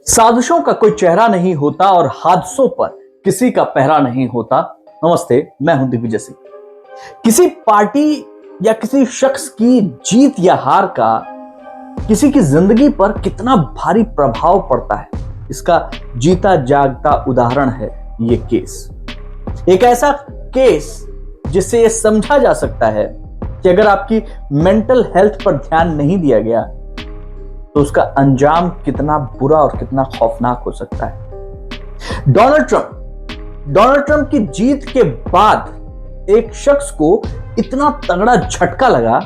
साजिशों का कोई चेहरा नहीं होता और हादसों पर किसी का पहरा नहीं होता। नमस्ते, मैं हूं दिग्विजय सिंह। किसी पार्टी या किसी शख्स की जीत या हार का किसी की जिंदगी पर कितना भारी प्रभाव पड़ता है, इसका जीता जागता उदाहरण है ये केस। एक ऐसा केस जिससे यह समझा जा सकता है कि अगर आपकी मेंटल हेल्थ पर ध्यान नहीं दिया गया तो उसका अंजाम कितना बुरा और कितना खौफनाक हो सकता है। डोनाल्ड ट्रंप की जीत के बाद एक शख्स को इतना तगड़ा झटका लगा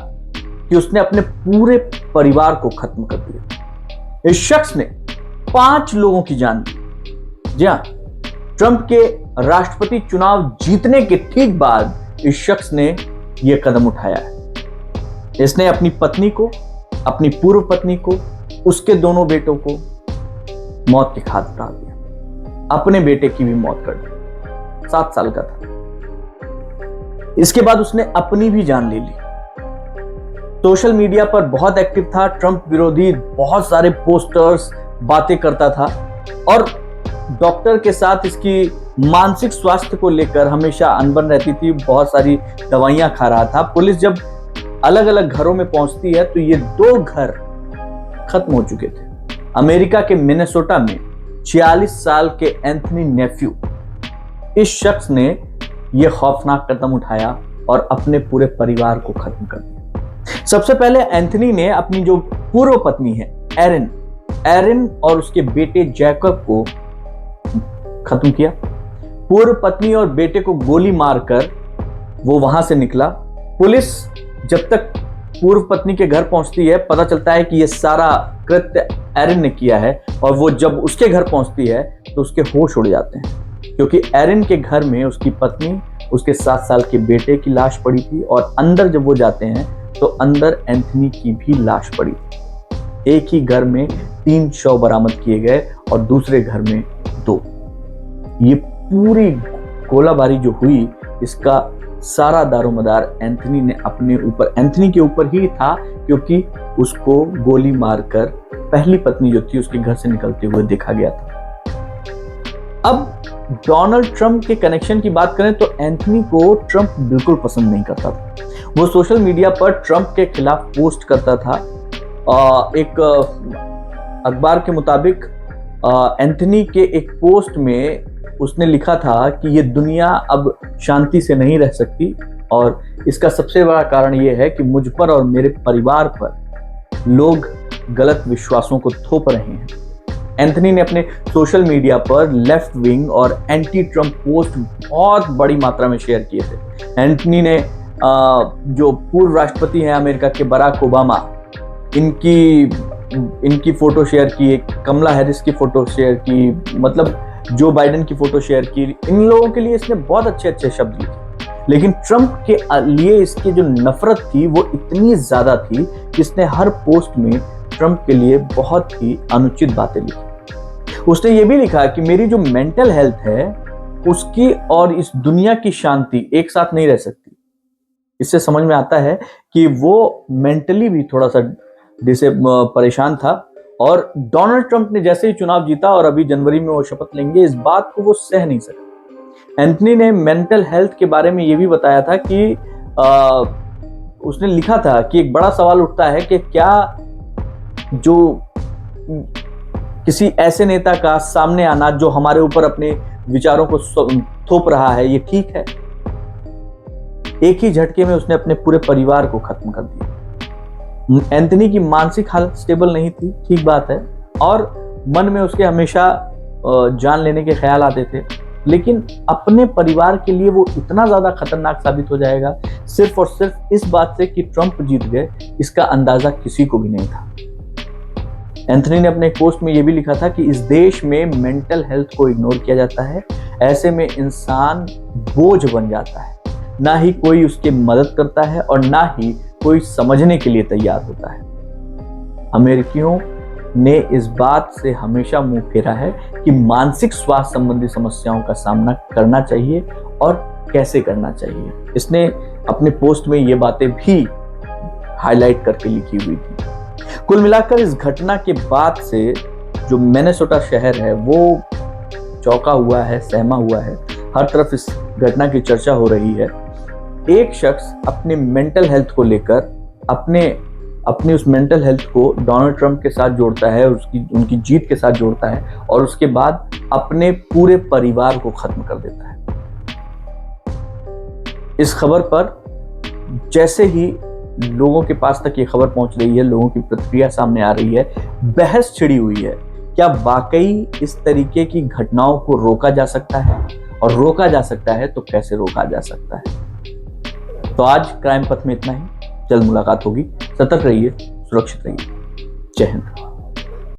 कि उसने अपने पूरे परिवार को खत्म कर दिया। इस शख्स ने 5 लोगों की जान ली। जी हां, ट्रंप के राष्ट्रपति चुनाव जीतने के ठीक बाद इस शख्स ने यह कदम उठाया है। इसने अपनी पत्नी को, अपनी पूर्व पत्नी को, उसके दोनों बेटों को मौत के घाट उतार दिया। अपने बेटे की भी मौत कर दी, 7 साल का था। इसके बाद उसने अपनी भी जान ले ली। सोशल मीडिया पर बहुत एक्टिव था, ट्रंप विरोधी बहुत सारे पोस्टर्स, बातें करता था और डॉक्टर के साथ इसकी मानसिक स्वास्थ्य को लेकर हमेशा अनबन रहती थी। बहुत सारी दवाइयां खा रहा था। पुलिस जब अलग अलग घरों में पहुंचती है तो ये 2 घर खत्म हो चुके थे। अमेरिका के मिनेसोटा में 46 साल के एंथनी नेफ्यू, इस शख्स ने यह खौफनाक कदम उठाया और अपने पूरे परिवार को खत्म कर दिया। सबसे पहले एंथनी ने अपनी जो पूर्व पत्नी है एरिन और उसके बेटे जैकब को खत्म किया। पूर्व पत्नी और बेटे को गोली मारकर वो वहां से निकला। पुलिस जब तक पूर्व पत्नी के घर पहुंचती है, पता चलता है कि यह सारा कृत्य एरिन ने किया है और वो जब उसके घर पहुंचती है तो उसके होश उड़ जाते हैं, क्योंकि एरिन के घर में उसकी पत्नी, उसके 7 साल के बेटे की लाश पड़ी थी और अंदर जब वो जाते हैं तो अंदर एंथनी की भी लाश पड़ी थी। एक ही घर में 3 शव बरामद किए गए और दूसरे घर में 2। ये पूरी गोलाबारी जो हुई, इसका सारा दारोमदार एंथनी के ऊपर ही था, क्योंकि उसको गोली मारकर पहली पत्नी जो थी उसके घर से निकलते हुए देखा गया था। अब डोनाल्ड ट्रंप के कनेक्शन की बात करें तो एंथनी को ट्रंप बिल्कुल पसंद नहीं करता था। वो सोशल मीडिया पर ट्रंप के खिलाफ पोस्ट करता था। एक अखबार के मुताबिक एंथनी के एक पोस्ट में उसने लिखा था कि ये दुनिया अब शांति से नहीं रह सकती और इसका सबसे बड़ा कारण ये है कि मुझ पर और मेरे परिवार पर लोग गलत विश्वासों को थोप रहे हैं। एंथनी ने अपने सोशल मीडिया पर लेफ्ट विंग और एंटी ट्रंप पोस्ट बहुत बड़ी मात्रा में शेयर किए थे। एंथनी ने जो पूर्व राष्ट्रपति हैं अमेरिका के बराक ओबामा, इनकी फोटो शेयर की, कमला हैरिस की फोटो शेयर की, मतलब जो बाइडेन की फोटो शेयर की। इन लोगों के लिए इसने बहुत अच्छे शब्द लिखे, लेकिन ट्रंप के लिए इसकी जो नफरत थी वो इतनी ज्यादा थी कि इसने हर पोस्ट में ट्रंप के लिए बहुत ही अनुचित बातें लिखी। उसने ये भी लिखा कि मेरी जो मेंटल हेल्थ है उसकी और इस दुनिया की शांति एक साथ नहीं रह सकती। इससे समझ में आता है कि वो मेंटली भी थोड़ा सा परेशान था और डोनाल्ड ट्रंप ने जैसे ही चुनाव जीता और अभी जनवरी में वो शपथ लेंगे, इस बात को वो सह नहीं सके। एंथनी ने मेंटल हेल्थ के बारे में ये भी बताया था कि उसने लिखा था कि एक बड़ा सवाल उठता है कि क्या जो किसी ऐसे नेता का सामने आना जो हमारे ऊपर अपने विचारों को थोप रहा है, ये ठीक है। एक ही झटके में उसने अपने पूरे परिवार को खत्म कर दिया। एंथनी की मानसिक हालत स्टेबल नहीं थी, ठीक बात है, और मन में उसके हमेशा जान लेने के ख्याल आते थे, लेकिन अपने परिवार के लिए वो इतना ज्यादा खतरनाक साबित हो जाएगा सिर्फ और सिर्फ इस बात से कि ट्रंप जीत गए, इसका अंदाजा किसी को भी नहीं था। एंथनी ने अपने पोस्ट में यह भी लिखा था कि इस देश में मेंटल हेल्थ को इग्नोर किया जाता है। ऐसे में इंसान बोझ बन जाता है, ना ही कोई उसकी मदद करता है और ना ही कोई समझने के लिए तैयार होता है। अमेरिकियों ने इस बात से हमेशा मुंह फेरा है कि मानसिक स्वास्थ्य संबंधी समस्याओं का सामना करना चाहिए और कैसे करना चाहिए। इसने अपने पोस्ट में ये बातें भी हाईलाइट करके लिखी हुई थी। कुल मिलाकर इस घटना के बाद से जो मिनेसोटा शहर है वो चौंका हुआ है, सहमा हुआ है। हर तरफ इस घटना की चर्चा हो रही है। एक शख्स अपने मेंटल हेल्थ को लेकर अपनी उस मेंटल हेल्थ को डोनाल्ड ट्रंप के साथ जोड़ता है, उनकी जीत के साथ जोड़ता है और उसके बाद अपने पूरे परिवार को खत्म कर देता है। इस खबर पर जैसे ही लोगों के पास तक ये खबर पहुंच रही है, लोगों की प्रतिक्रिया सामने आ रही है, बहस छिड़ी हुई है। क्या वाकई इस तरीके की घटनाओं को रोका जा सकता है? और रोका जा सकता है तो कैसे रोका जा सकता है? तो आज क्राइम पथ में इतना ही। जल्द मुलाकात होगी। सतर्क रहिए, सुरक्षित रहिए। जय हिंद।